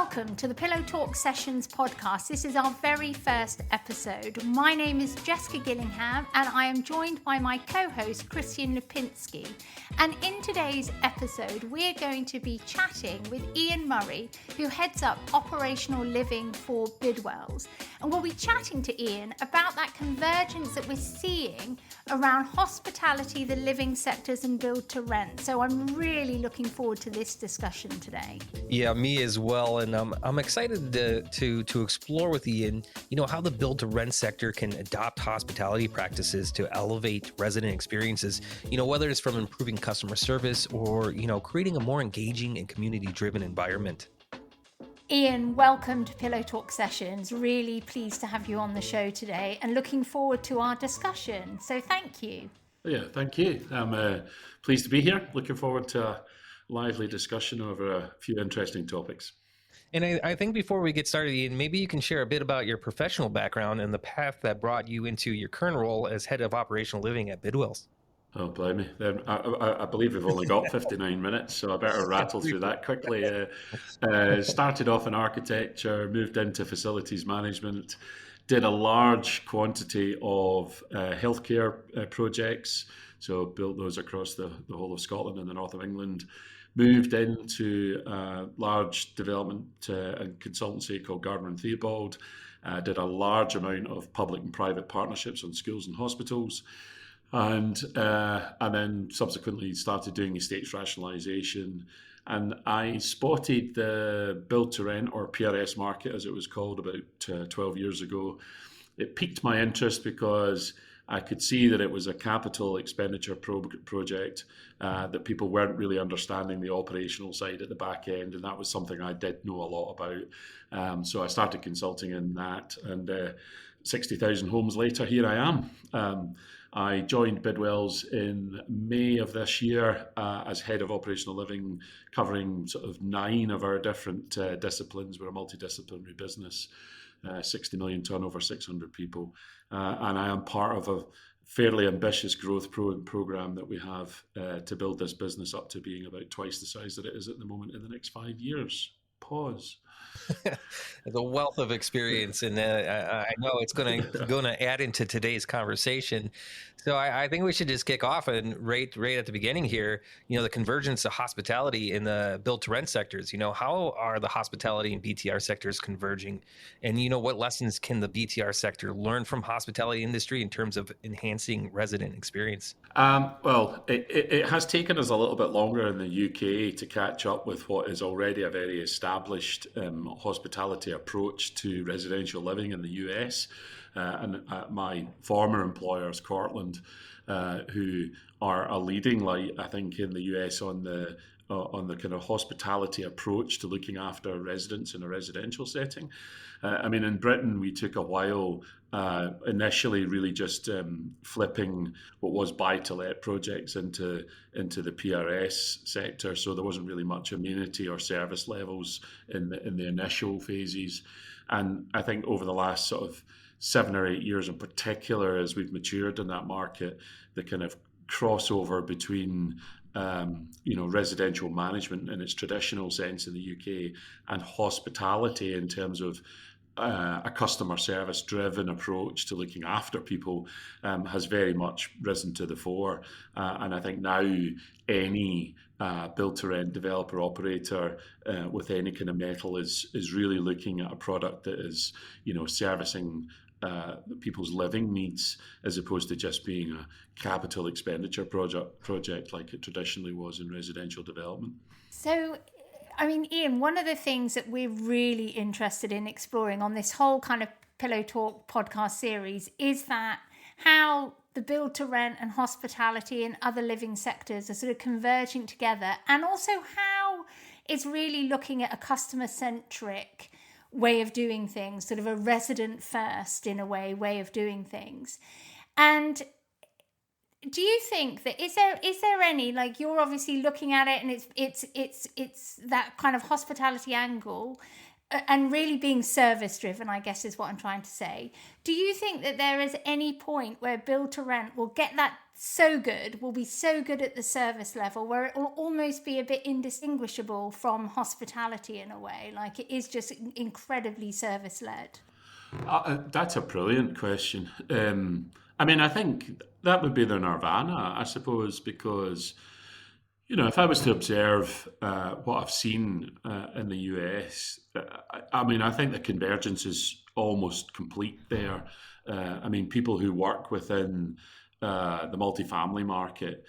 welcome to the Pillow Talk Sessions podcast. This is our very first episode. My name is Jessica Gillingham and I am joined by my co-host Christian Lipinski. And in today's episode, we're going to be chatting with Iain Murray, who heads up operational living for Bidwells. And we'll be chatting to Iain about that convergence that we're seeing around hospitality, the living sectors and build to rent. So I'm really looking forward to this discussion today. Yeah, me as well. And I'm excited to explore with Iain, how the build to rent sector can adopt hospitality practices to elevate resident experiences, whether it's from improving customer service or, creating a more engaging and community driven environment. Iain, welcome to Pillow Talk Sessions. Really pleased to have you on the show today and looking forward to our discussion. So thank you. Yeah, thank you. I'm pleased to be here. Looking forward to a lively discussion over a few interesting topics. And I think before we get started, Iain, maybe you can share a bit about your professional background and the path that brought you into your current role as head of operational living at Bidwells. Oh, blimey. I believe we've only got 59 minutes, so I better rattle through that quickly. Started off in architecture, moved into facilities management, did a large quantity of healthcare projects, so built those across the whole of Scotland and the north of England. Moved into a large development and consultancy called Gardner & Theobald. Did a large amount of public and private partnerships on schools and hospitals. And then subsequently started doing estates rationalisation. And I spotted the build to rent, or PRS market as it was called, about 12 years ago. It piqued my interest because I could see that it was a capital expenditure project, that people weren't really understanding the operational side at the back end, and that was something I did know a lot about. So I started consulting in that, and 60,000 homes later, here I am. I joined Bidwells in May of this year as head of operational living, covering sort of 9 of our different disciplines. We're a multidisciplinary business. 60 million turnover, 600 people. And I am part of a fairly ambitious growth program that we have to build this business up to being about twice the size that it is at the moment in the next 5 years. Pause. There's a wealth of experience, and I know it's going to add into today's conversation. So I think we should just kick off and right at the beginning here. The convergence of hospitality in the build to rent sectors. How are the hospitality and BTR sectors converging, and what lessons can the BTR sector learn from hospitality industry in terms of enhancing resident experience? Well, it has taken us a little bit longer in the UK to catch up with what is already a very established hospitality approach to residential living in the US. And my former employers, Cortland, who are a leading light, I think, in the US on the kind of hospitality approach to looking after residents in a residential setting. In Britain, we took a while initially really just flipping what was buy-to-let projects into the PRS sector. So there wasn't really much amenity or service levels in the initial phases. And I think over the last sort of 7 or 8 years in particular, as we've matured in that market, the kind of crossover between residential management in its traditional sense in the UK and hospitality in terms of a customer service driven approach to looking after people has very much risen to the fore. And I think now any build to rent developer operator with any kind of metal is really looking at a product that is, servicing people's living needs as opposed to just being a capital expenditure project like it traditionally was in residential development. So, Iain, one of the things that we're really interested in exploring on this whole kind of Pillow Talk podcast series is that how the build to rent and hospitality and other living sectors are sort of converging together, and also how it's really looking at a customer-centric way of doing things, sort of a resident first in a way of doing things. And do you think that is there any, like, you're obviously looking at it and it's that kind of hospitality angle and really being service driven, I guess is what I'm trying to say. Do you think that there is any point where build to rent will get that so good, will be so good at the service level, where it will almost be a bit indistinguishable from hospitality in a way. Like, it is just incredibly service led. That's a brilliant question. I mean, I think that would be the nirvana, I suppose, because if I was to observe what I've seen in the US, I mean, I think the convergence is almost complete there. I mean, people who work within the multifamily market,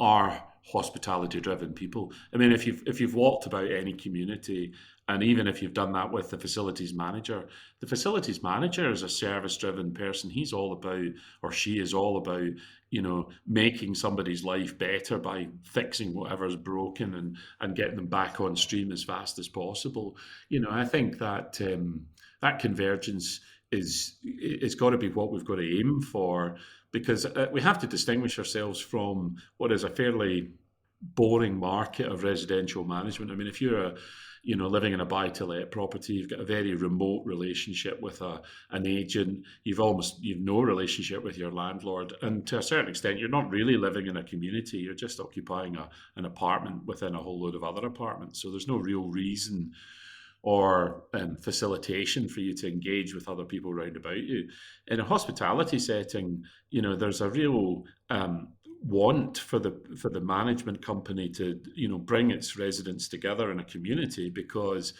are hospitality-driven people. I mean, if you've walked about any community, and even if you've done that with the facilities manager is a service-driven person. He's all about, or she is all about, making somebody's life better by fixing whatever's broken and getting them back on stream as fast as possible. I think that that convergence is got to be what we've got to aim for, because we have to distinguish ourselves from what is a fairly boring market of residential management. I mean, if you're living in a buy-to-let property, you've got a very remote relationship with an agent. You've no relationship with your landlord, and to a certain extent, you're not really living in a community. You're just occupying an apartment within a whole load of other apartments. So there's no real reason or facilitation for you to engage with other people around about you. In a hospitality setting, there's a real want for the management company to bring its residents together in a community, because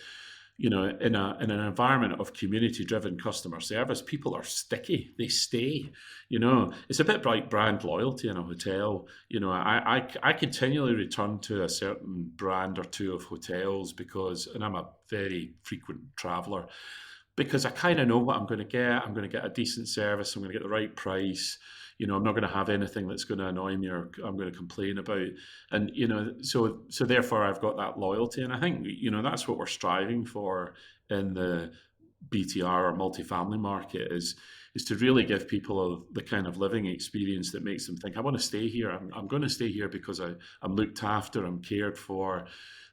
in an environment of community-driven customer service, people are sticky. They stay. It's a bit like brand loyalty in a hotel. I continually return to a certain brand or two of hotels and I'm a very frequent traveler, because I kind of know what I'm going to get. I'm going to get a decent service. I'm going to get the right price. I'm not going to have anything that's going to annoy me or I'm going to complain about. And, so therefore I've got that loyalty. And I think, that's what we're striving for in the BTR or multifamily market is to really give people the kind of living experience that makes them think, I want to stay here. I'm going to stay here because I'm looked after, I'm cared for.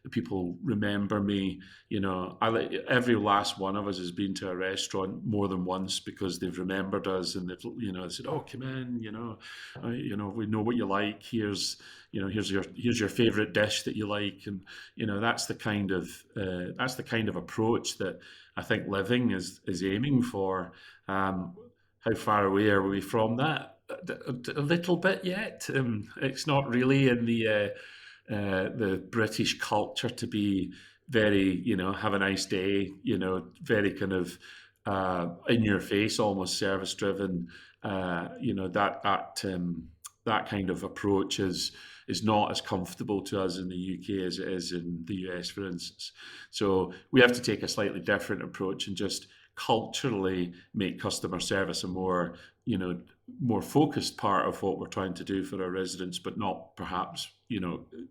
The people remember me. Every last one of us has been to a restaurant more than once because they've remembered us and they've said, "Oh, come in, we know what you like. Here's your favorite dish that you like," and that's the kind of approach that I think living is aiming for. How far away are we from that? A little bit yet. It's not really in the British culture to be very, have a nice day, very kind of in your face, almost service driven. That kind of approach is not as comfortable to us in the UK as it is in the US, for instance. So we have to take a slightly different approach and just culturally make customer service a more focused part of what we're trying to do for our residents, but not perhaps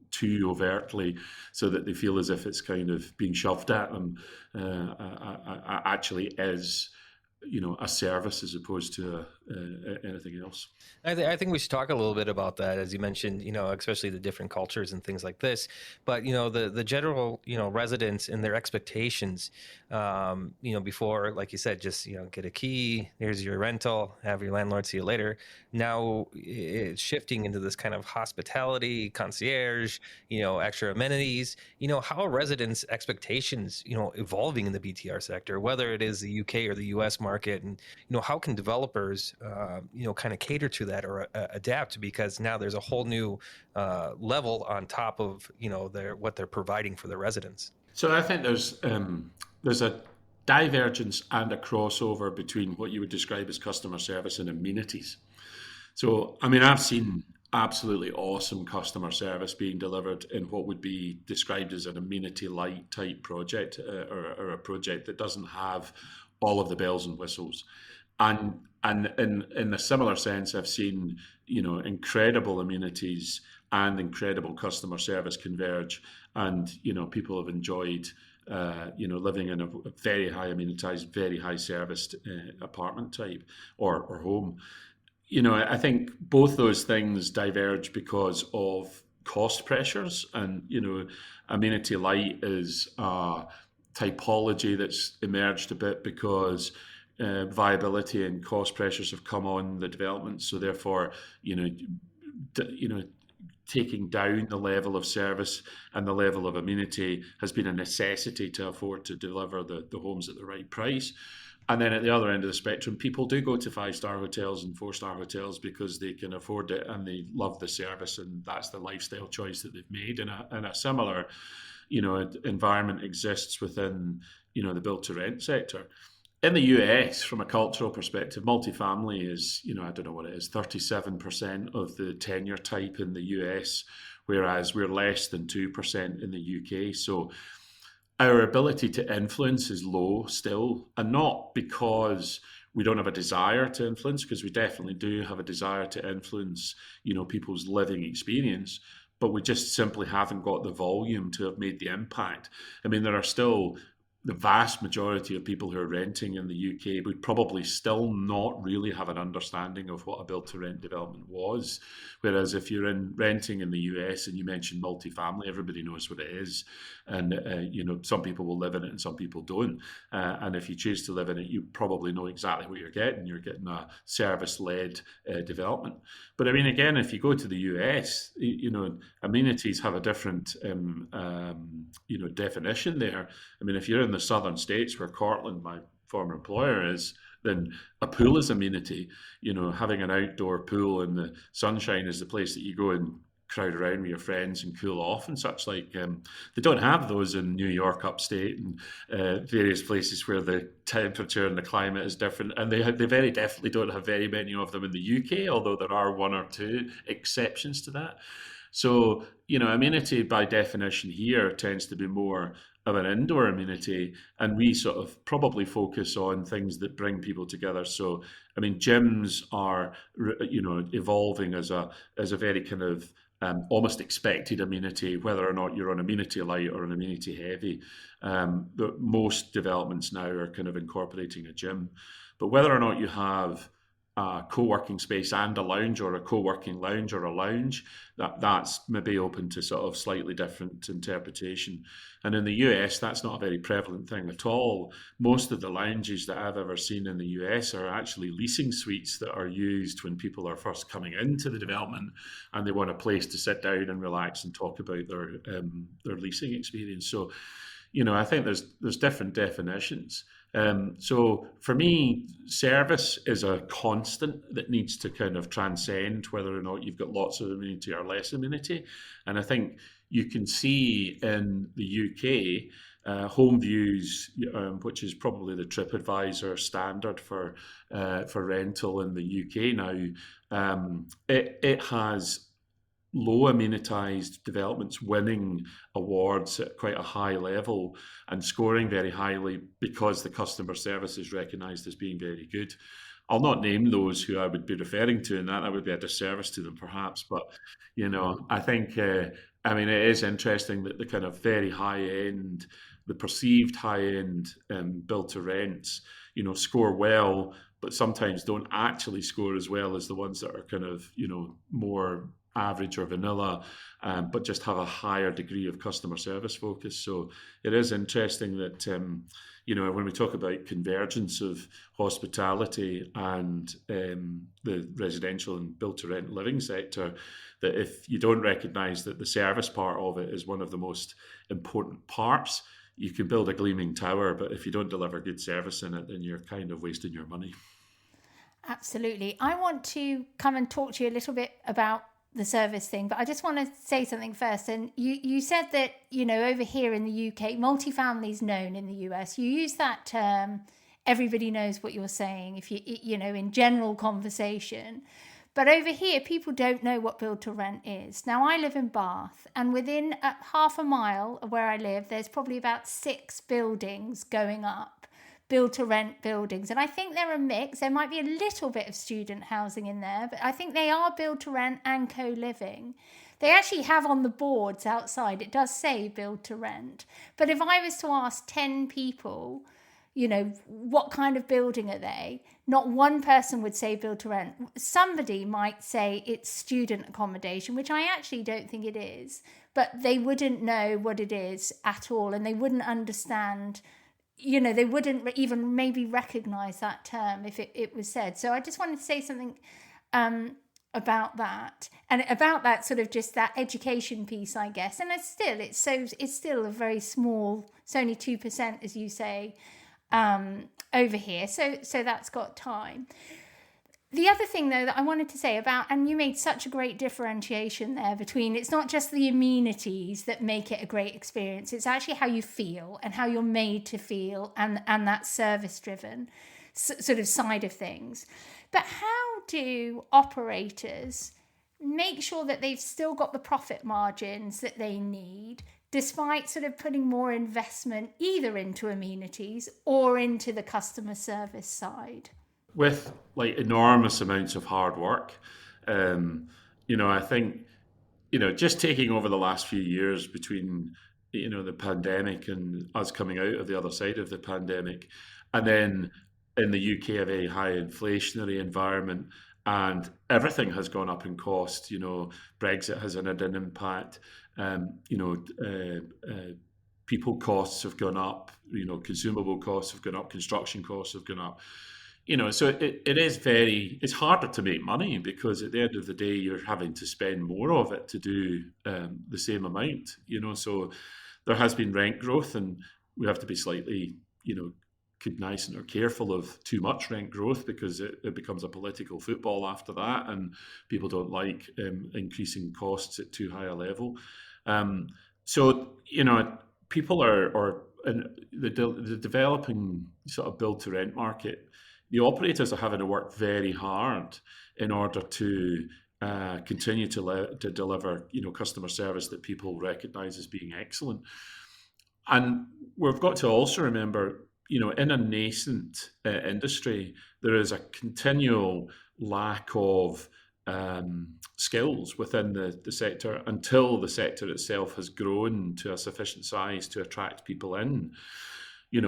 too overtly so that they feel as if it's kind of being shoved at them. Actually is a service as opposed to anything else. I think we should talk a little bit about that, as you mentioned, especially the different cultures and things like this. But, the general, residents and their expectations, before, like you said, just, get a key, here's your rental, have your landlord see you later. Now it's shifting into this kind of hospitality, concierge, extra amenities. How are residents' expectations, evolving in the BTR sector, whether it is the UK or the US market, and, how can developers, kind of cater to that or adapt, because now there's a whole new level on top of what they're providing for their residents. So I think there's a divergence and a crossover between what you would describe as customer service and amenities. So I mean, I've seen absolutely awesome customer service being delivered in what would be described as an amenity light type project, or a project that doesn't have all of the bells and whistles. And in a similar sense, I've seen incredible amenities and incredible customer service converge, and people have enjoyed living in a very high amenitized, very high serviced apartment type or home. I think both those things diverge because of cost pressures, and amenity light is a typology that's emerged a bit because viability and cost pressures have come on the development. So therefore, taking down the level of service and the level of amenity has been a necessity to afford to deliver the homes at the right price. And then at the other end of the spectrum, people do go to 5-star hotels and 4-star hotels because they can afford it and they love the service, and that's the lifestyle choice that they've made. And a similar, environment exists within, the build-to-rent sector. In the US, from a cultural perspective, multifamily is, I don't know what it is, 37% of the tenure type in the US, whereas we're less than 2% in the UK. So our ability to influence is low still, and not because we don't have a desire to influence, because we definitely do have a desire to influence, people's living experience, but we just simply haven't got the volume to have made the impact. I mean, there are still the vast majority of people who are renting in the UK would probably still not really have an understanding of what a build-to-rent development was. Whereas if you're renting in the US and you mention multifamily, everybody knows what it is. And, some people will live in it and some people don't. And if you choose to live in it, you probably know exactly what you're getting. You're getting a service-led development. But I mean, again, if you go to the US, amenities have a different, definition there. I mean, if you're in the southern states where Cortland, my former employer, is, then a pool is amenity. Having an outdoor pool in the sunshine is the place that you go and crowd around with your friends and cool off and such like. They don't have those in New York upstate and various places where the temperature and the climate is different, and they very definitely don't have very many of them in the UK, although there are one or two exceptions to that. So, amenity by definition here tends to be more of an indoor amenity, and we sort of probably focus on things that bring people together. So, I mean, gyms are, evolving as a very kind of almost expected amenity, whether or not you're on amenity light or on amenity heavy. Most developments now are kind of incorporating a gym, but whether or not you have a co-working space and a lounge, or a co-working lounge or a lounge, that's maybe open to sort of slightly different interpretation. And in the US, that's not a very prevalent thing at all. Most of the lounges that I've ever seen in the US are actually leasing suites that are used when people are first coming into the development and they want a place to sit down and relax and talk about their leasing experience. So, I think there's different definitions. So for me, service is a constant that needs to kind of transcend whether or not you've got lots of amenity or less amenity. And I think you can see in the UK, Home Views, which is probably the TripAdvisor standard for rental in the UK now, it has low amenitized developments winning awards at quite a high level and scoring very highly because the customer service is recognized as being very good. I'll not name those who I would be referring to, and that would be a disservice to them perhaps, but I think it is interesting that the kind of very high end, the perceived high end build to rents score well, but sometimes don't actually score as well as the ones that are kind of more average or vanilla, but just have a higher degree of customer service focus. So it is interesting that when we talk about convergence of hospitality and the residential and build-to-rent living sector, that if you don't recognise that the service part of it is one of the most important parts, you can build a gleaming tower, but if you don't deliver good service in it, then you're kind of wasting your money. Absolutely. I want to come and talk to you a little bit about the service thing, but I just want to say something first. And you said that, over here in the UK, multifamily is known. In the US, you use that term, everybody knows what you're saying, if you in general conversation. But over here, people don't know what build to rent is. Now, I live in Bath, and within half a mile of where I live, there's probably about 6 buildings going up, build to rent buildings. And I think they're a mix. There might be a little bit of student housing in there, but I think they are build to rent and co-living. They actually have on the boards outside, it does say build to rent. But if I was to ask 10 people, what kind of building are they? Not one person would say build to rent. Somebody might say it's student accommodation, which I actually don't think it is, but they wouldn't know what it is at all. And they wouldn't understand, they wouldn't even maybe recognize that term if it was said. So I just wanted to say something about that, and about that sort of just that education piece, I guess. And it's still a very small, it's only 2%, as you say, over here. So that's got time. The other thing, though, that I wanted to say about, and you made such a great differentiation there between, it's not just the amenities that make it a great experience, it's actually how you feel and how you're made to feel, and that service-driven sort of side of things. But how do operators make sure that they've still got the profit margins that they need, despite sort of putting more investment either into amenities or into the customer service side? With like enormous amounts of hard work. I think, just taking over the last few years between, the pandemic and us coming out of the other side of the pandemic, and then in the UK, a very high inflationary environment, and everything has gone up in cost. Brexit has had an impact. People costs have gone up. Consumable costs have gone up. Construction costs have gone up. So it's harder to make money, because at the end of the day, you're having to spend more of it to do the same amount, so there has been rent growth, and we have to be slightly, cognizant or careful of too much rent growth, because it becomes a political football after that, and people don't like increasing costs at too high a level. People are in the developing sort of build to rent market. The operators are having to work very hard in order to continue to deliver, customer service that people recognise as being excellent. And we've got to also remember, in a nascent industry, there is a continual lack of skills within the sector until the sector itself has grown to a sufficient size to attract people in.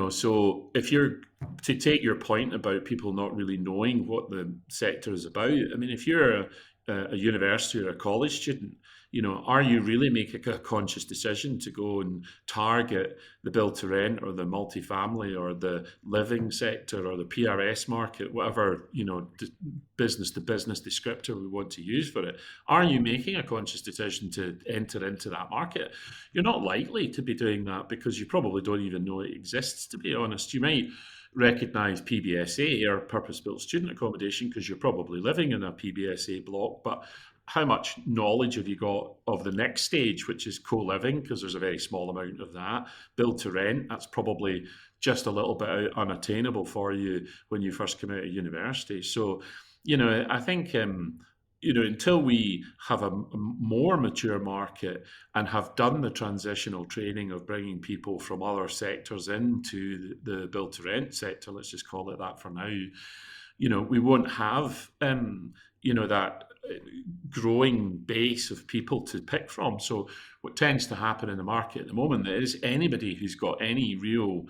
So if you're to take your point about people not really knowing what the sector is about, I mean, if you're a university or a college student, are you really making a conscious decision to go and target the build to rent or the multifamily or the living sector or the PRS market, whatever, business to business descriptor we want to use for it? Are you making a conscious decision to enter into that market? You're not likely to be doing that, because you probably don't even know it exists, to be honest. You might recognise PBSA, or purpose-built student accommodation, because you're probably living in a PBSA block, but how much knowledge have you got of the next stage, which is co-living, because there's a very small amount of that. Build to rent, that's probably just a little bit unattainable for you when you first come out of university. So, I think, until we have a more mature market and have done the transitional training of bringing people from other sectors into the build to rent sector, let's just call it that for now, we won't have, that growing base of people to pick from. So what tends to happen in the market at the moment is anybody who's got any real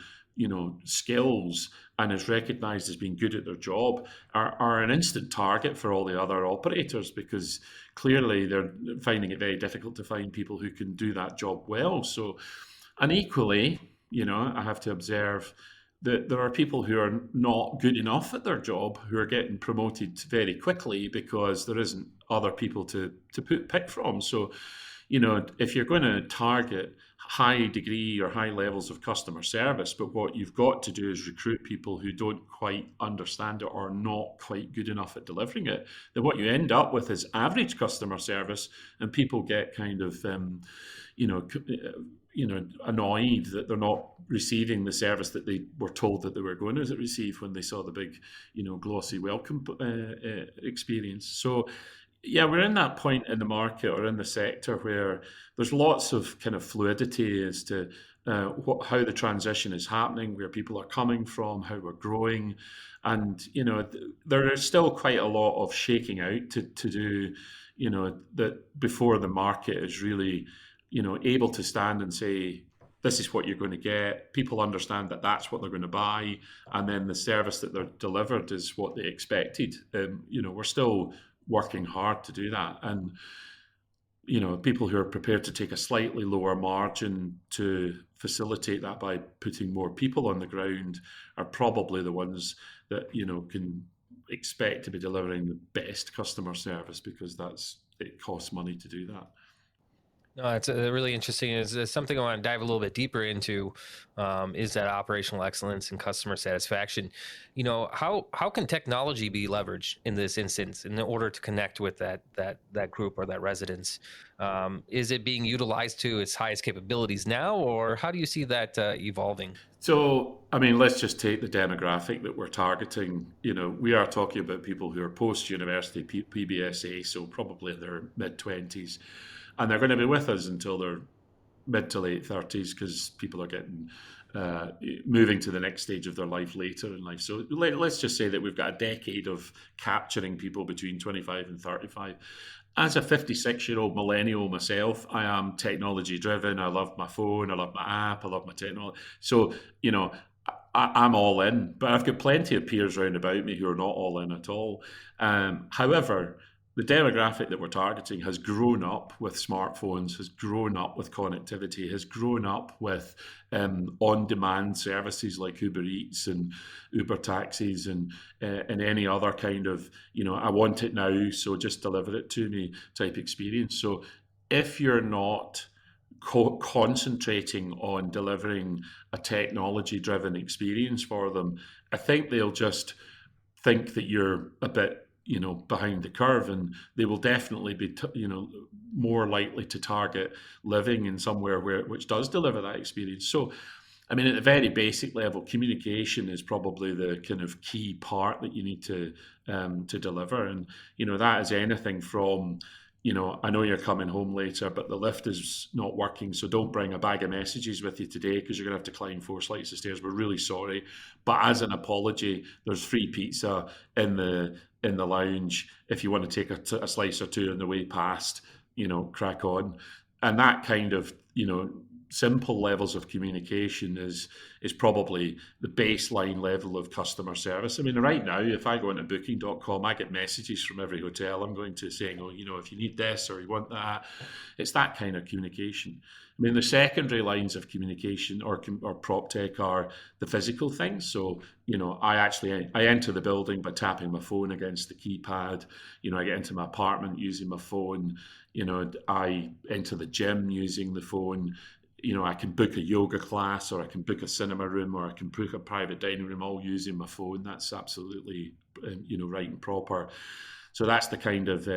skills and is recognised as being good at their job are an instant target for all the other operators, because clearly they're finding it very difficult to find people who can do that job well. So, and equally, I have to observe that there are people who are not good enough at their job who are getting promoted very quickly because there isn't other people to pick from. So, if you're going to target high degree or high levels of customer service, but what you've got to do is recruit people who don't quite understand it or not quite good enough at delivering it, then what you end up with is average customer service, and people get kind of, annoyed that they're not receiving the service that they were told that they were going to receive when they saw the big, glossy welcome experience. So, yeah, we're in that point in the market or in the sector where there's lots of kind of fluidity as to how the transition is happening, where people are coming from, how we're growing. And, there is still quite a lot of shaking out to do, that before the market is really, able to stand and say, this is what you're going to get. People understand that that's what they're going to buy. And then the service that they're delivered is what they expected. We're still working hard to do that. And, people who are prepared to take a slightly lower margin to facilitate that by putting more people on the ground are probably the ones that, can expect to be delivering the best customer service, because it costs money to do that. No, it's really interesting. Is something I want to dive a little bit deeper into, is that operational excellence and customer satisfaction. How can technology be leveraged in this instance in order to connect with that group or that residence? Is it being utilized to its highest capabilities now, or how do you see that evolving? So, I mean, let's just take the demographic that we're targeting. We are talking about people who are post-university PBSA, so probably in their mid-20s. And they're going to be with us until they're mid to late 30s, because people are getting moving to the next stage of their life later in life. So let's just say that we've got a decade of capturing people between 25 and 35. As a 56-year-old millennial myself, I am technology driven. I love my phone. I love my app. I love my technology. So, I'm all in, but I've got plenty of peers round about me who are not all in at all. However, the demographic that we're targeting has grown up with smartphones, has grown up with connectivity, has grown up with on-demand services like Uber Eats and Uber taxis and any other kind of, I want it now, so just deliver it to me type experience. So if you're not concentrating on delivering a technology-driven experience for them, I think they'll just think that you're a bit behind the curve, and they will definitely be more likely to target living in somewhere which does deliver that experience. So I mean, at the very basic level, communication is probably the kind of key part that you need to deliver, and that is anything from I know you're coming home later, but the lift is not working, so don't bring a bag of messages with you today, because you're going to have to climb 4 flights of stairs. We're really sorry, but as an apology, there's free pizza in the lounge. If you want to take a slice or two on the way past, crack on. And that kind of simple levels of communication is probably the baseline level of customer service. I mean, right now, if I go into booking.com, I get messages from every hotel I'm going to saying, if you need this or you want that. It's that kind of communication. I mean, the secondary lines of communication or prop tech are the physical things. So, I enter the building by tapping my phone against the keypad. I get into my apartment using my phone. I enter the gym using the phone. I can book a yoga class, or I can book a cinema room, or I can book a private dining room, all using my phone. That's absolutely, right and proper. So that's the kind of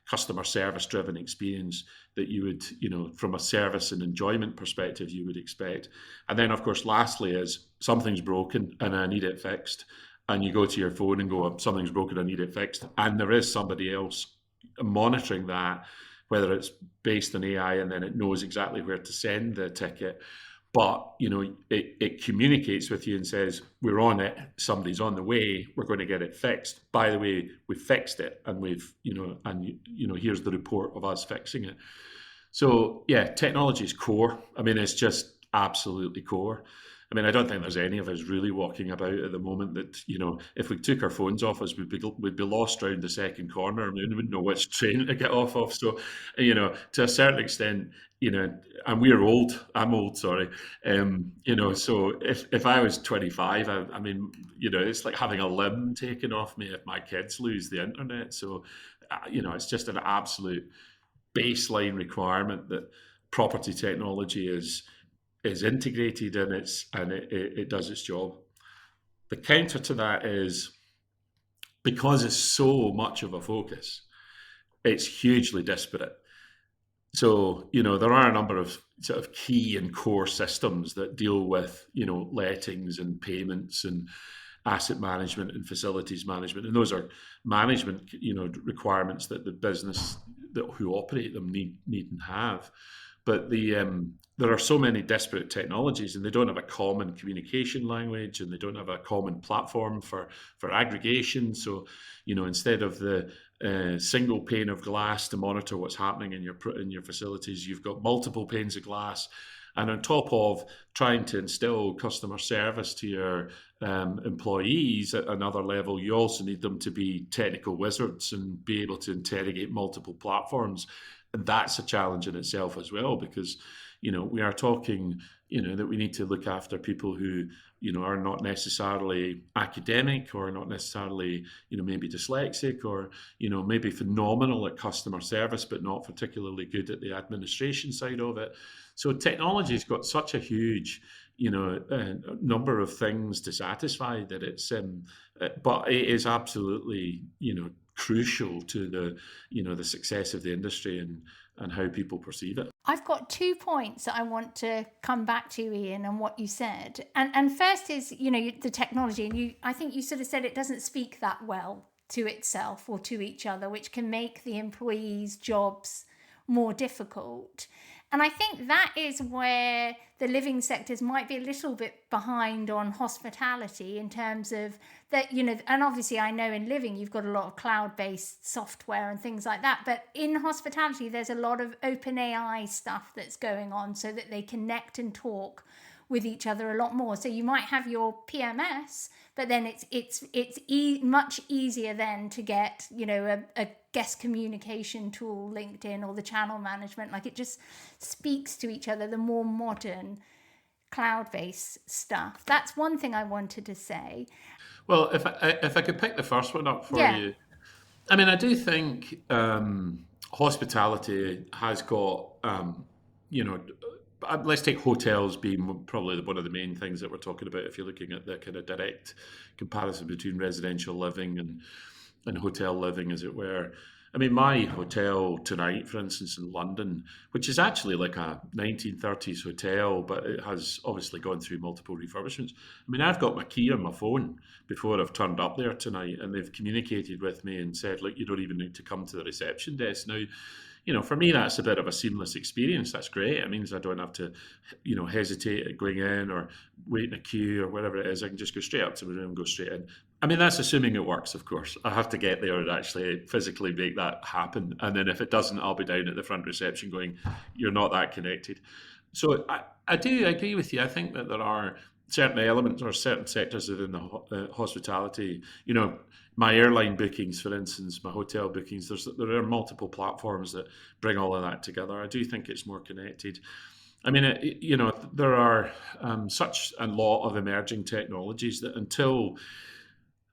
customer service driven experience that you would, from a service and enjoyment perspective, you would expect. And then, of course, lastly is something's broken and I need it fixed. And you go to your phone and go, something's broken, I need it fixed. And there is somebody else monitoring that, whether it's based on AI and then it knows exactly where to send the ticket. But, it communicates with you and says, we're on it, somebody's on the way, we're going to get it fixed. By the way, we fixed it, and here's the report of us fixing it. So, yeah, technology is core. I mean, it's just absolutely core. I mean, I don't think there's any of us really walking about at the moment that, if we took our phones off us, we'd be lost round the second corner. I mean, we wouldn't know which train to get off of. So, to a certain extent, and we're old. I'm old, sorry. So if I was 25, I mean, it's like having a limb taken off me if my kids lose the internet. So, it's just an absolute baseline requirement that property technology is integrated and it does its job. The counter to that is, because it's so much of a focus, it's hugely disparate. So, there are a number of sort of key and core systems that deal with, lettings and payments and asset management and facilities management. And those are management, requirements that the business who operate them need and have. But there are so many disparate technologies, and they don't have a common communication language, and they don't have a common platform for aggregation. So, instead of the single pane of glass to monitor what's happening in your facilities, you've got multiple panes of glass. And on top of trying to instill customer service to your employees at another level, you also need them to be technical wizards and be able to interrogate multiple platforms. And that's a challenge in itself as well, because we are talking, that we need to look after people who, are not necessarily academic or not necessarily, maybe dyslexic or, maybe phenomenal at customer service, but not particularly good at the administration side of it. So technology's got such a huge, number of things to satisfy that but it is absolutely, crucial to the success of the industry and how people perceive it. I've got 2 points that I want to come back to, Iain, on what you said. And first is, the technology. And I think you sort of said it doesn't speak that well to itself or to each other, which can make the employees' jobs more difficult. And I think that is where the living sectors might be a little bit behind on hospitality in terms of that, and obviously I know in living you've got a lot of cloud-based software and things like that. But in hospitality, there's a lot of open AI stuff that's going on so that they connect and talk with each other a lot more. So you might have your PMS, but then it's much easier then to get, a guest communication tool, LinkedIn, or the channel management. Like, it just speaks to each other, the more modern cloud-based stuff. That's one thing I wanted to say. Well, if I could pick the first one up for you, I mean, I do think hospitality has got, let's take hotels being probably one of the main things that we're talking about if you're looking at the kind of direct comparison between residential living and hotel living, as it were. I mean, my hotel tonight, for instance, in London, which is actually like a 1930s hotel, but it has obviously gone through multiple refurbishments. I mean, I've got my key on my phone before I've turned up there tonight, and they've communicated with me and said, look, you don't even need to come to the reception desk now. For me, that's a bit of a seamless experience. That's great. It means I don't have to, hesitate at going in or wait in a queue or whatever it is. I can just go straight up to the room and go straight in. I mean, that's assuming it works, of course. I have to get there and actually physically make that happen. And then if it doesn't, I'll be down at the front reception going, you're not that connected. So I do agree with you. I think that there are certain elements or certain sectors within the hospitality, my airline bookings, for instance, my hotel bookings, there are multiple platforms that bring all of that together. I do think it's more connected. I mean, there are such a lot of emerging technologies that until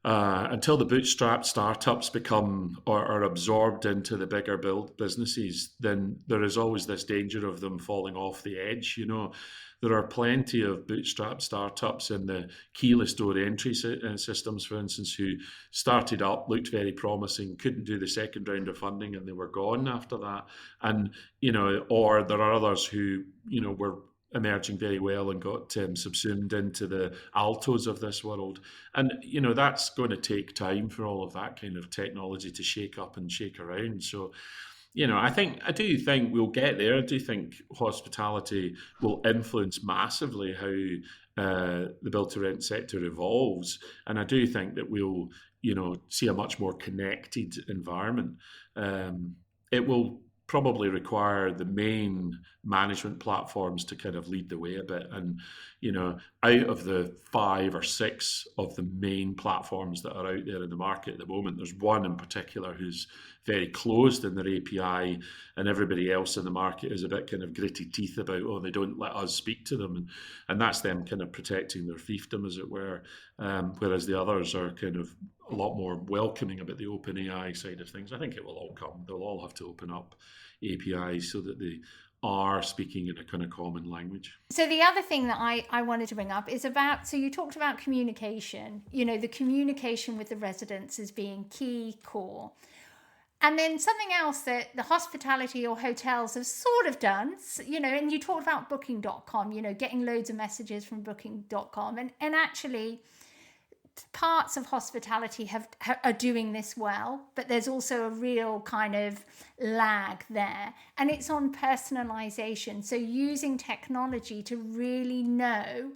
the bootstrap startups become or are absorbed into the bigger build businesses, then there is always this danger of them falling off the edge. There are plenty of bootstrap startups in the keyless door entry systems, for instance, who started up, looked very promising, couldn't do the second round of funding, and they were gone after that. And, or there are others who, were emerging very well and got subsumed into the altos of this world. And, that's going to take time for all of that kind of technology to shake up and shake around. So, I do think we'll get there. I do think hospitality will influence massively how the build-to-rent sector evolves. And I do think that we'll, see a much more connected environment. It will probably require the main management platforms to kind of lead the way a bit. And, out of the 5 or 6 of the main platforms that are out there in the market at the moment, there's one in particular who's very closed in their API, and everybody else in the market is a bit kind of gritty teeth about, they don't let us speak to them. And that's them kind of protecting their fiefdom, as it were. Whereas the others are kind of a lot more welcoming about the open AI side of things. I think it will all come. They'll all have to open up APIs so that they are speaking in a kind of common language. So the other thing that I wanted to bring up is about, so you talked about communication, the communication with the residents as being key, core. And then something else that the hospitality or hotels have sort of done, and you talked about booking.com, getting loads of messages from booking.com. And actually, parts of hospitality are doing this well, but there's also a real kind of lag there. And it's on personalization. So using technology to really know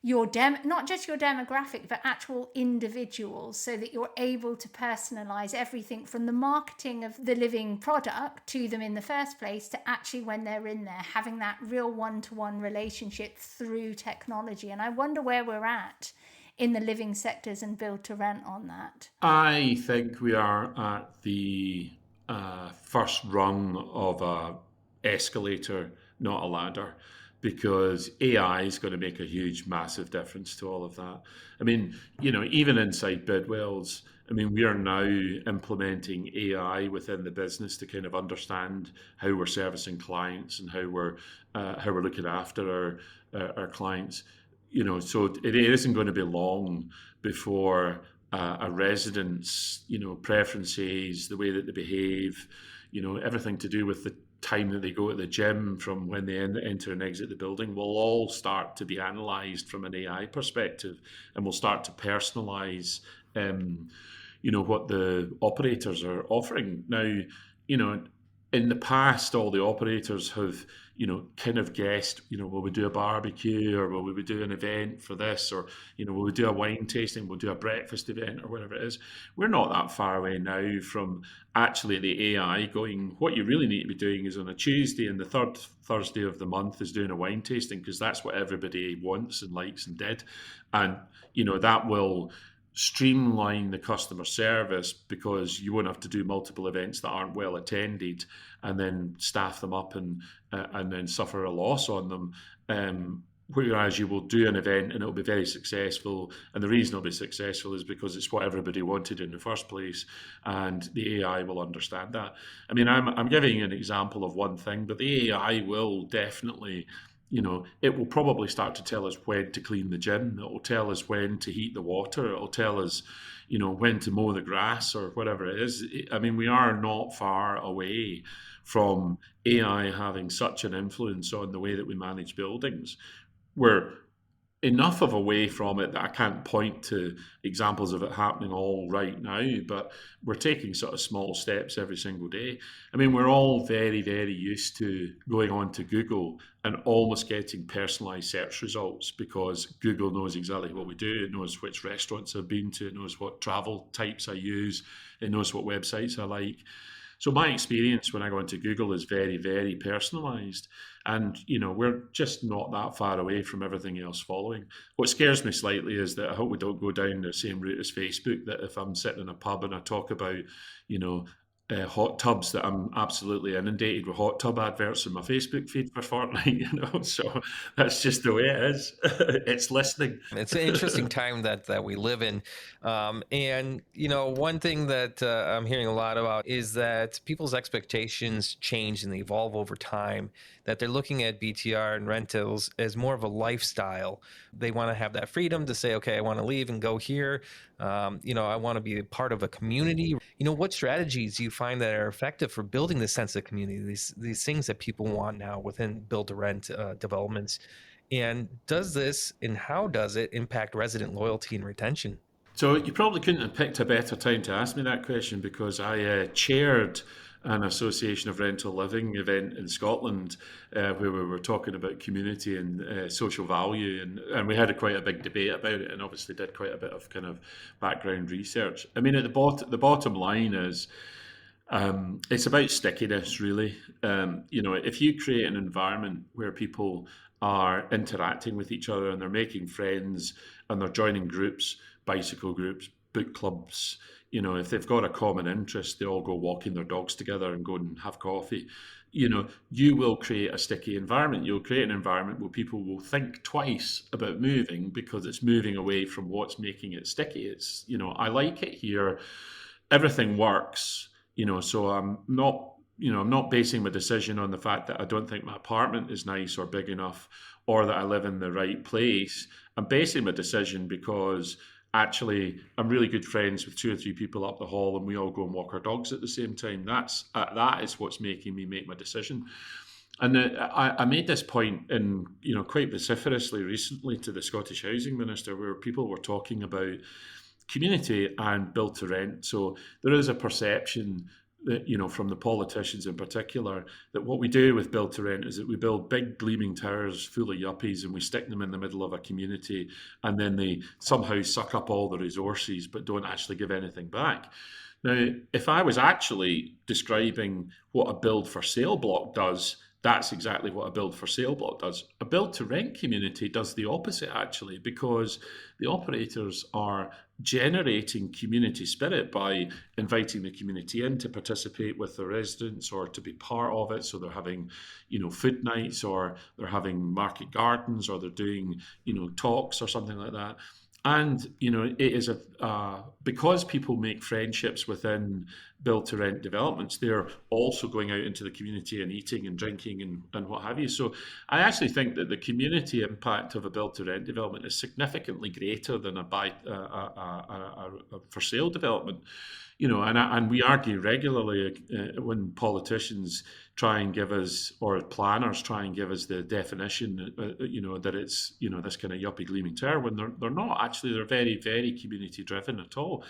your not just your demographic, but actual individuals, so that you're able to personalize everything from the marketing of the living product to them in the first place to actually when they're in there, having that real one-to-one relationship through technology. And I wonder where we're at in the living sectors and build to rent on that. I think we are at the first rung of a escalator, not a ladder, because AI is going to make a huge, massive difference to all of that. I mean, even inside Bidwells, I mean, we are now implementing AI within the business to kind of understand how we're servicing clients and how we're looking after our clients. So it isn't going to be long before a resident's preferences, the way that they behave, everything to do with the time that they go to the gym from when they enter and exit the building will all start to be analysed from an AI perspective, and we'll start to personalise what the operators are offering. Now, in the past, all the operators have, kind of guessed, will we do a barbecue, or will we do an event for this, or, will we do a wine tasting, we'll do a breakfast event, or whatever it is. We're not that far away now from actually the AI going, what you really need to be doing is on a Tuesday and the third Thursday of the month is doing a wine tasting, because that's what everybody wants and likes and did. And, that will streamline the customer service, because you won't have to do multiple events that aren't well attended and then staff them up and then suffer a loss on them. Whereas you will do an event and it'll be very successful, and the reason it'll be successful is because it's what everybody wanted in the first place, and the AI will understand that. I mean, I'm giving an example of one thing, but the AI will definitely, it will probably start to tell us when to clean the gym. It will tell us when to heat the water. It will tell us, when to mow the grass or whatever it is. I mean, we are not far away from AI having such an influence on the way that we manage buildings. We're enough of away from it that I can't point to examples of it happening all right now, but we're taking sort of small steps every single day. I mean, we're all very, very used to going on to Google and almost getting personalized search results, because Google knows exactly what we do. It knows which restaurants I've been to. It knows what travel types I use. It knows what websites I like. So my experience when I go into Google is very, very personalized. And, we're just not that far away from everything else following. What scares me slightly is that I hope we don't go down the same route as Facebook, that if I'm sitting in a pub and I talk about, hot tubs, that I'm absolutely inundated with hot tub adverts in my Facebook feed for fortnight, so that's just the way it is. It's listening. It's an interesting time that we live in. And, one thing that I'm hearing a lot about is that people's expectations change and they evolve over time, that they're looking at BTR and rentals as more of a lifestyle. They want to have that freedom to say, okay, I want to leave and go here. I want to be a part of a community. What strategies do you find that are effective for building this sense of community, these things that people want now within build-to-rent developments? And how does it impact resident loyalty and retention? So you probably couldn't have picked a better time to ask me that question, because I chaired an Association of Rental Living event in Scotland where we were talking about community and social value, and we had quite a big debate about it, and obviously did quite a bit of kind of background research. I mean, at the bottom line is it's about stickiness, really. If you create an environment where people are interacting with each other and they're making friends and they're joining groups, bicycle groups, book clubs, if they've got a common interest, they all go walking their dogs together and go and have coffee. You will create a sticky environment. You'll create an environment where people will think twice about moving, because it's moving away from what's making it sticky. It's, I like it here. Everything works, so I'm not basing my decision on the fact that I don't think my apartment is nice or big enough, or that I live in the right place. I'm basing my decision because actually I'm really good friends with 2 or 3 people up the hall, and we all go and walk our dogs at the same time. That is what's making me make my decision. And I made this point in, quite vociferously recently to the Scottish Housing Minister, where people were talking about community and build to rent. So there is a perception that, from the politicians in particular, that what we do with build to rent is that we build big gleaming towers full of yuppies and we stick them in the middle of a community, and then they somehow suck up all the resources but don't actually give anything back. Now, if I was actually describing what a build for sale block does, that's exactly what a build for sale block does. A build to rent community does the opposite, actually, because the operators are generating community spirit by inviting the community in to participate with the residents or to be part of it. So they're having, food nights, or they're having market gardens, or they're doing, talks or something like that. And it is because people make friendships within build to rent developments, they're also going out into the community and eating and drinking and what have you. So I actually think that the community impact of a build to rent development is significantly greater than a for sale development. And we argue regularly when politicians try and give us, or planners try and give us the definition, that it's, this kind of yuppie gleaming tower, when they're not. Actually, they're very, very community driven at all.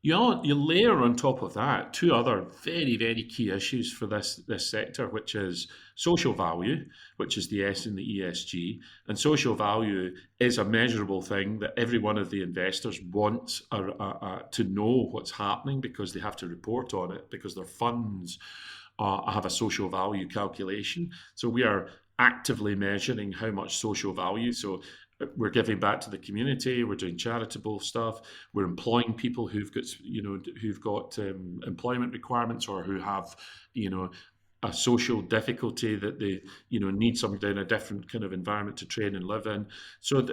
You layer on top of that two other very, very key issues for this sector, which is social value, which is the S in the ESG. And social value is a measurable thing that every one of the investors wants to know what's happening, because they have to report on it, because their funds have a social value calculation. So we are actively measuring how much social value. So we're giving back to the community. We're doing charitable stuff. We're employing people who've got employment requirements, or who have, a social difficulty that they, need somebody in a different kind of environment to train and live in. So,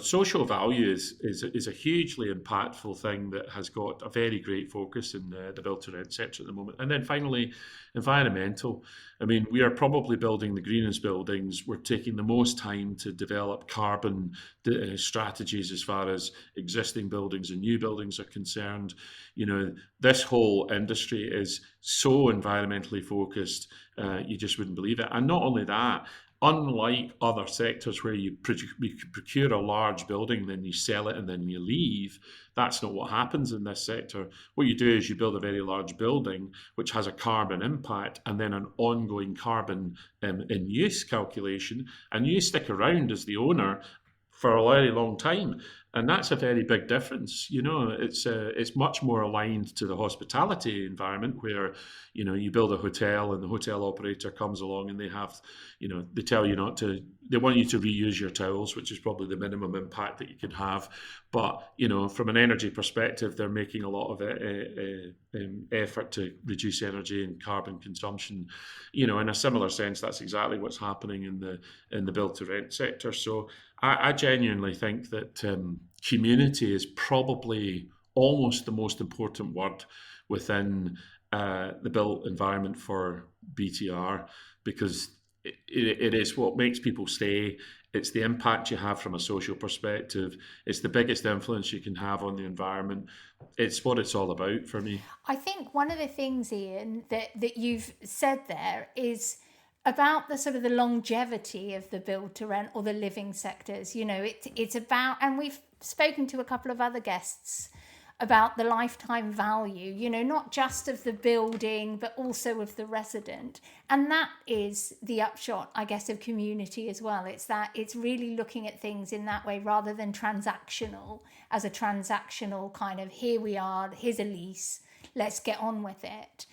social value is a hugely impactful thing that has got a very great focus in the build to rent sector at the moment. And then finally, environmental. I mean, we are probably building the greenest buildings. We're taking the most time to develop carbon strategies as far as existing buildings and new buildings are concerned. This whole industry is so environmentally focused, you just wouldn't believe it. And not only that, unlike other sectors where you procure a large building, then you sell it and then you leave, that's not what happens in this sector. What you do is you build a very large building which has a carbon impact, and then an ongoing carbon in use calculation, and you stick around as the owner for a very long time. And that's a very big difference. It's much more aligned to the hospitality environment, where, you build a hotel and the hotel operator comes along and they have, they tell you they want you to reuse your towels, which is probably the minimum impact that you could have. But, from an energy perspective, they're making a lot of effort to reduce energy and carbon consumption. In a similar sense, that's exactly what's happening in the build to rent sector. So I genuinely think that community is probably almost the most important word within the built environment for BTR, because it is what makes people stay. It's the impact you have from a social perspective. It's the biggest influence you can have on the environment. It's what it's all about for me. I think one of the things, Iain, that you've said there is about the sort of the longevity of the build to rent or the living sectors. It's about, and we've spoken to a couple of other guests about the lifetime value, not just of the building, but also of the resident. And that is the upshot, I guess, of community as well. It's really looking at things in that way, rather than transactional, as a transactional kind of, here we are, here's a lease, let's get on with it.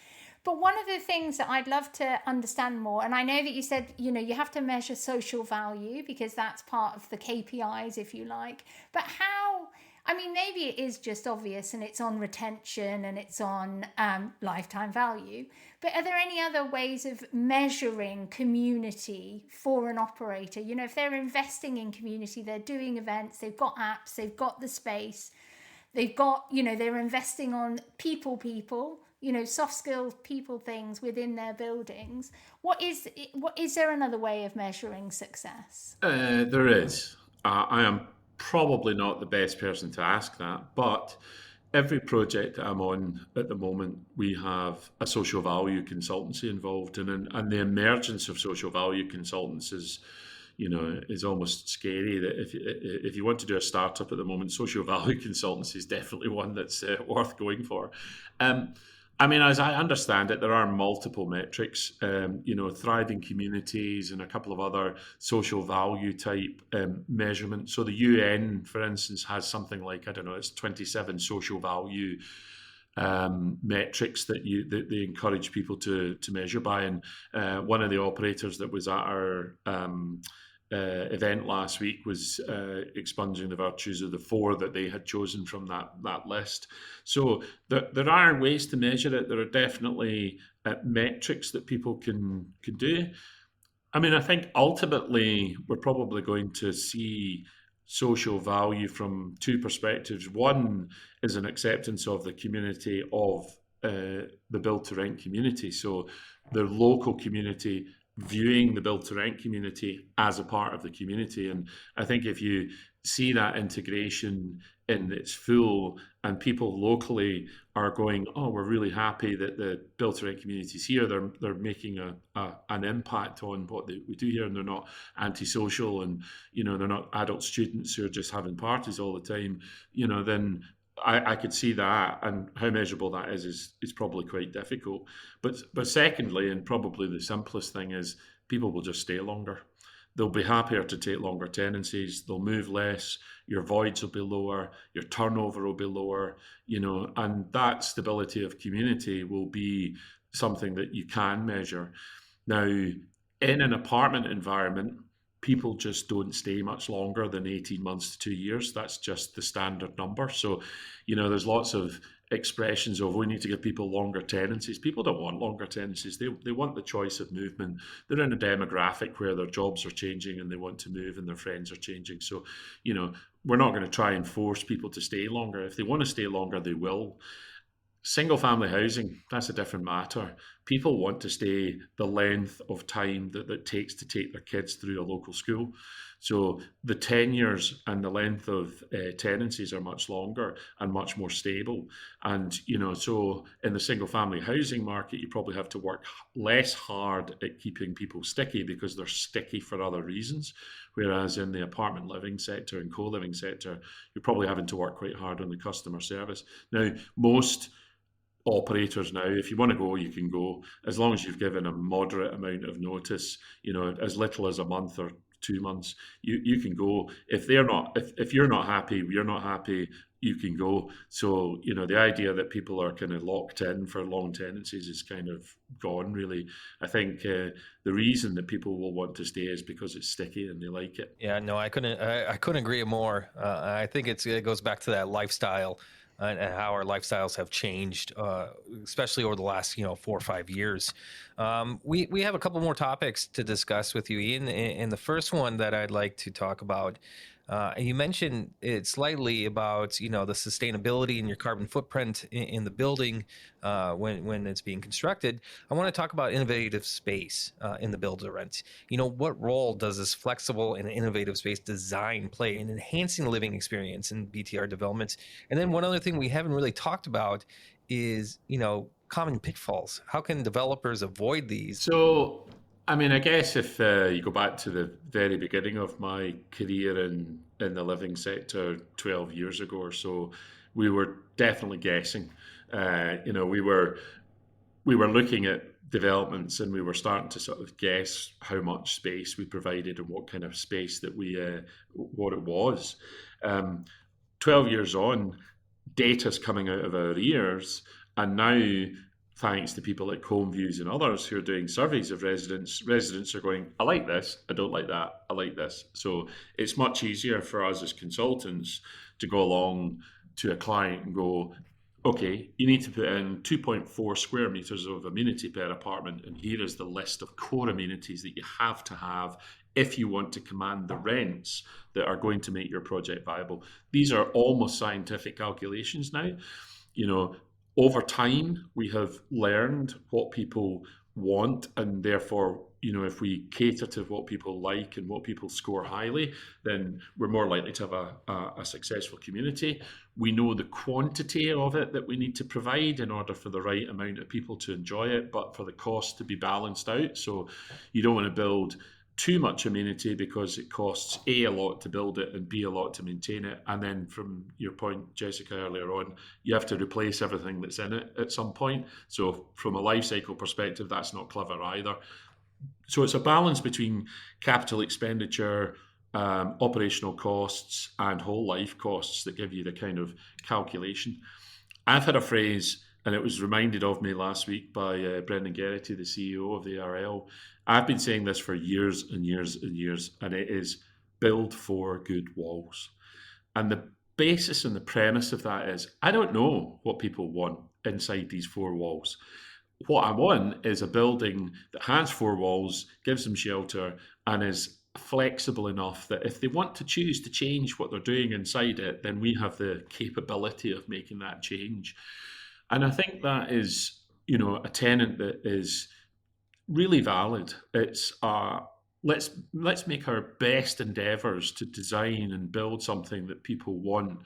But one of the things that I'd love to understand more, and I know that you said, you have to measure social value because that's part of the KPIs, if you like, but how, maybe it is just obvious and it's on retention and it's on lifetime value, but are there any other ways of measuring community for an operator? If they're investing in community, they're doing events, they've got apps, they've got the space, they've got, they're investing on people, soft skills, people things within their buildings. What is there another way of measuring success? There is. I am probably not the best person to ask that, but every project that I'm on at the moment, we have a social value consultancy involved, and the emergence of social value consultants is almost scary. That if you want to do a startup at the moment, social value consultancy is definitely one that's worth going for. As I understand it, there are multiple metrics, thriving communities and a couple of other social value type measurements. So the UN, for instance, has something like, it's 27 social value metrics that they encourage people to measure by. And one of the operators that was at our event last week was expunging the virtues of the 4 that they had chosen from that list. So there are ways to measure it. There are definitely metrics that people can do. I mean, I think ultimately we're probably going to see social value from 2 perspectives. One is an acceptance of the community of the build to rent community. So the local community viewing the build to rent community as a part of the community. And I think if you see that integration in its full, and people locally are going, oh, we're really happy that the build to rent community is here. They're making an impact on what we do here, and they're not antisocial, and they're not adult students who are just having parties all the time. Then I could see that, and how measurable that is probably quite difficult. But secondly, and probably the simplest thing, is people will just stay longer. They'll be happier to take longer tenancies. They'll move less. Your voids will be lower. Your turnover will be lower. And that stability of community will be something that you can measure. Now, in an apartment environment, people just don't stay much longer than 18 months to 2 years. That's just the standard number. So, there's lots of expressions of we need to give people longer tenancies. People don't want longer tenancies. They want the choice of movement. They're in a demographic where their jobs are changing and they want to move, and their friends are changing. So, we're not going to try and force people to stay longer. If they want to stay longer, they will. Single family housing, that's a different matter. People want to stay the length of time that it takes to take their kids through a local school. So the tenures and the length of tenancies are much longer and much more stable. And, so in the single family housing market, you probably have to work less hard at keeping people sticky because they're sticky for other reasons. Whereas in the apartment living sector and co-living sector, you're probably having to work quite hard on the customer service. Now, most operators now, if you want to go, you can go, as long as you've given a moderate amount of notice, as little as a month or 2 months, you can go. If you're not happy, we're not happy, you can go. So, the idea that people are kind of locked in for long tenancies is kind of gone, really. I think the reason that people will want to stay is because it's sticky and they like it. Yeah, no, I couldn't agree more. I think it goes back to that lifestyle and how our lifestyles have changed, especially over the last 4 or 5 years. We have a couple more topics to discuss with you, Iain. And the first one that I'd like to talk about, you mentioned it slightly about the sustainability and your carbon footprint in the building when it's being constructed. I want to talk about innovative space in the build to rent. What role does this flexible and innovative space design play in enhancing the living experience in BTR developments? And then one other thing we haven't really talked about is common pitfalls. How can developers avoid these? So, I mean, I guess if you go back to the very beginning of my career in the living sector 12 years ago or so, we were definitely guessing. We were looking at developments, and we were starting to sort of guess how much space we provided and what kind of space that what it was. 12 years on, data's coming out of our ears, and now, thanks to people like Home Views and others who are doing surveys of residents are going, I like this, I don't like that, I like this. So it's much easier for us as consultants to go along to a client and go, okay, you need to put in 2.4 square meters of amenity per apartment, and here is the list of core amenities that you have to have if you want to command the rents that are going to make your project viable. These are almost scientific calculations now. Over time, we have learned what people want, and therefore, if we cater to what people like and what people score highly, then we're more likely to have a successful community. We know the quantity of it that we need to provide in order for the right amount of people to enjoy it, but for the cost to be balanced out. So you don't want to build too much amenity because it costs A lot to build it and B a lot to maintain it. And then from your point, Jessica, earlier on, you have to replace everything that's in it at some point. So from a life cycle perspective, that's not clever either. So it's a balance between capital expenditure, operational costs, and whole life costs that give you the kind of calculation. I've had a phrase, and it was reminded of me last week by Brendan Geraghty, the CEO of the ARL. I've been saying this for years and years and years, and it is build 4 good walls. And the basis and the premise of that is I don't know what people want inside these 4 walls. What I want is a building that has 4 walls, gives them shelter, and is flexible enough that if they want to choose to change what they're doing inside it, then we have the capability of making that change. And I think that is, a tenet that is really valid. It's let's make our best endeavors to design and build something that people want,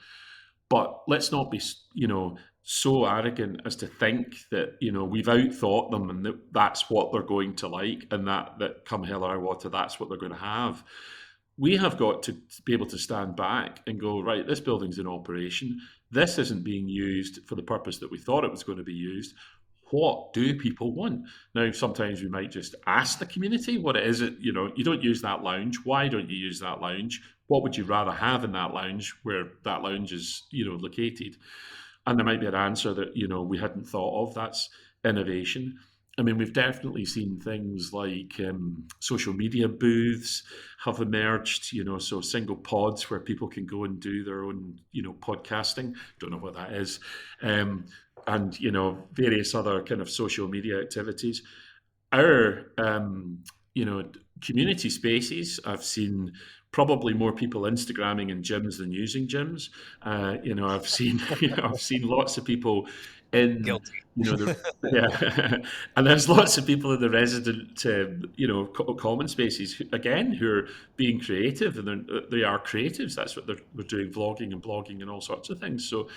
but let's not be, so arrogant as to think that, we've outthought them and that's what they're going to like, and that come hell or high water, that's what they're going to have. We have got to be able to stand back and go, right, this building's in operation. This isn't being used for the purpose that we thought it was going to be used. What do people want? Now, sometimes we might just ask the community what it is. You don't use that lounge. Why don't you use that lounge? What would you rather have in that lounge where that lounge is, located? And there might be an answer that, we hadn't thought of. That's innovation. I mean, we've definitely seen things like social media booths have emerged, so single pods where people can go and do their own, podcasting. Don't know what that is. And, various other kind of social media activities. Our, community spaces, I've seen probably more people Instagramming in gyms than using gyms. I've seen lots of people in, Guilty. and there's lots of people in the resident, common spaces who are being creative, and they are creatives. That's what they're doing, vlogging and blogging and all sorts of things. So,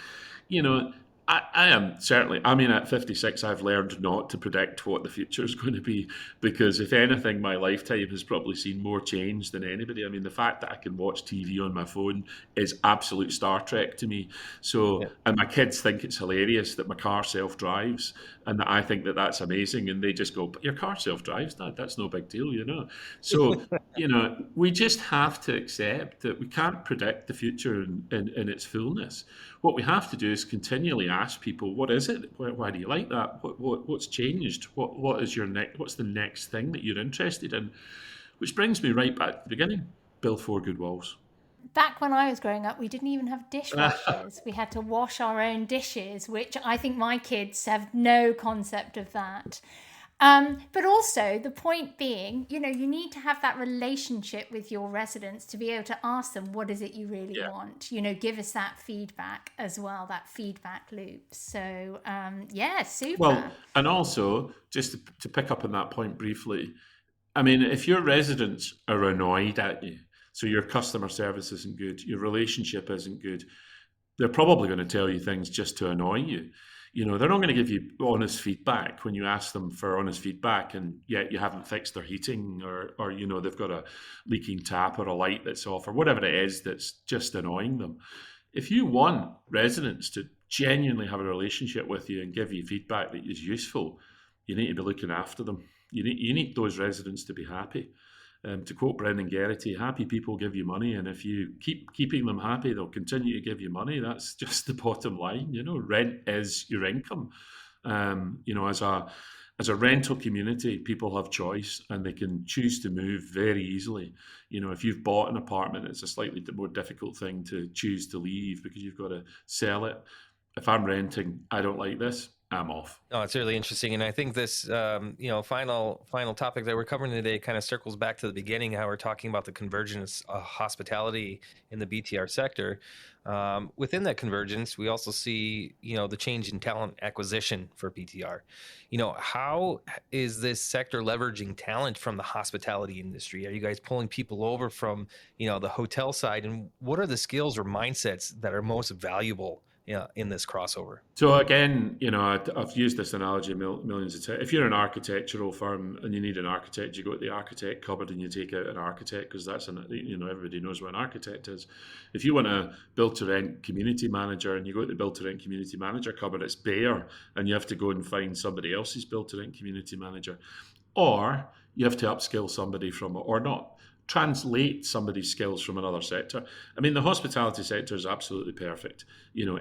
I am certainly, at 56, I've learned not to predict what the future is going to be, because if anything, my lifetime has probably seen more change than anybody. I mean, the fact that I can watch TV on my phone is absolute Star Trek to me. So, and my kids think it's hilarious that my car self-drives, and that I think that that's amazing. And they just go, but your car self-drives, Dad, that's no big deal, So, we just have to accept that we can't predict the future in its fullness. What we have to do is continually ask people, what is it? Why do you like that? What's changed? What's the next thing that you're interested in? Which brings me right back to the beginning. Build 4 good walls. Back when I was growing up, we didn't even have dishwashers. We had to wash our own dishes, which I think my kids have no concept of that. But also the point being, you need to have that relationship with your residents to be able to ask them, what is it you really want? Give us that feedback as well, that feedback loop. So, super. Well, and also, just to pick up on that point briefly, I mean, if your residents are annoyed at you, so your customer service isn't good, your relationship isn't good, they're probably going to tell you things just to annoy you. They're not going to give you honest feedback when you ask them for honest feedback, and yet you haven't fixed their heating, or they've got a leaking tap or a light that's off, or whatever it is that's just annoying them. If you want residents to genuinely have a relationship with you and give you feedback that is useful, you need to be looking after them. You need those residents to be happy. To quote Brendan Geraghty, happy people give you money, and if you keep keeping them happy, they'll continue to give you money. That's just the bottom line. Rent is your income. As a rental community, people have choice, and they can choose to move very easily. If you've bought an apartment, it's a slightly more difficult thing to choose to leave because you've got to sell it. If I'm renting, I don't like this, I'm off. Oh, it's really interesting. And I think this, final topic that we're covering today kind of circles back to the beginning, how we're talking about the convergence of hospitality in the BTR sector. Within that convergence, we also see, the change in talent acquisition for BTR. How is this sector leveraging talent from the hospitality industry? Are you guys pulling people over from, the hotel side? And what are the skills or mindsets that are most valuable in this crossover? So again, I've used this analogy millions of times. If you're an architectural firm and you need an architect, you go to the architect cupboard and you take out an architect, because that's everybody knows what an architect is. If you want a build-to-rent community manager and you go to the build-to-rent community manager cupboard, it's bare, and you have to go and find somebody else's build-to-rent community manager, or you have to upskill somebody from it or not. translate somebody's skills from another sector. I mean, the hospitality sector is absolutely perfect.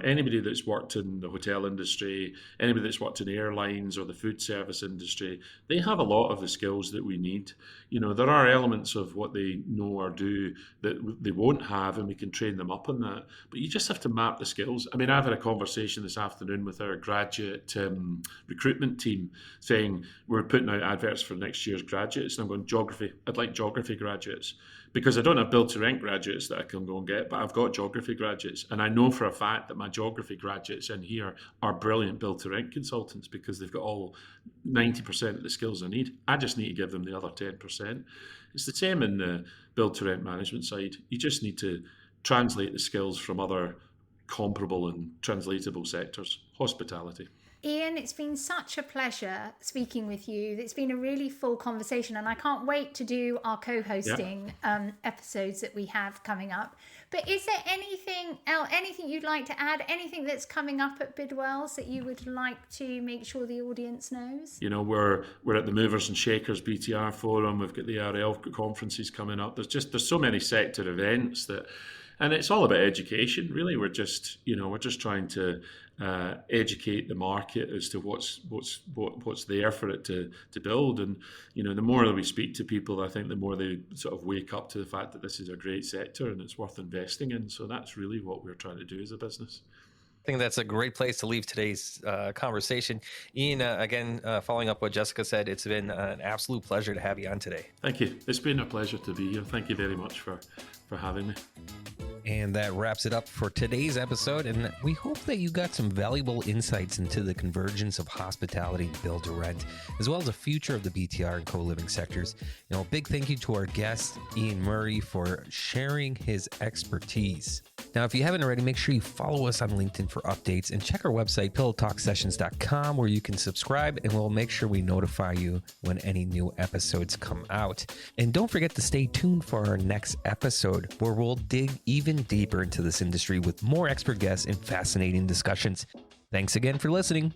Anybody that's worked in the hotel industry, anybody that's worked in airlines or the food service industry, they have a lot of the skills that we need. There are elements of what they know or do that they won't have, and we can train them up on that. But you just have to map the skills. I mean, I've had a conversation this afternoon with our graduate recruitment team saying we're putting out adverts for next year's graduates, and I'm going, geography. I'd like geography graduates, because I don't have build to rent graduates that I can go and get, but I've got geography graduates. And I know for a fact that my geography graduates in here are brilliant build to rent consultants, because they've got all 90% of the skills I need. I just need to give them the other 10%. It's the same in the build to rent management side. You just need to translate the skills from other comparable and translatable sectors. Hospitality. Iain, it's been such a pleasure speaking with you. It's been a really full conversation, and I can't wait to do our co-hosting episodes that we have coming up. But is there anything you'd like to add, anything that's coming up at Bidwells that you would like to make sure the audience knows? We're at the Movers and Shakers BTR Forum. We've got the RL conferences coming up. There's so many sector events and it's all about education, really. We're just trying to educate the market as to what's there for it to build. And the more that we speak to people, I think the more they sort of wake up to the fact that this is a great sector and it's worth investing in. So that's really what we're trying to do as a business. I think that's a great place to leave today's conversation. Iain, again, following up what Jessica said, it's been an absolute pleasure to have you on today. Thank you. It's been a pleasure to be here. Thank you very much for having me. And that wraps it up for today's episode. And we hope that you got some valuable insights into the convergence of hospitality and build to rent, as well as the future of the BTR and co-living sectors. A big thank you to our guest, Iain Murray, for sharing his expertise. Now, if you haven't already, make sure you follow us on LinkedIn for updates and check our website, pillowtalksessions.com, where you can subscribe, and we'll make sure we notify you when any new episodes come out. And don't forget to stay tuned for our next episode, where we'll dig even deeper into this industry with more expert guests and fascinating discussions. Thanks again for listening.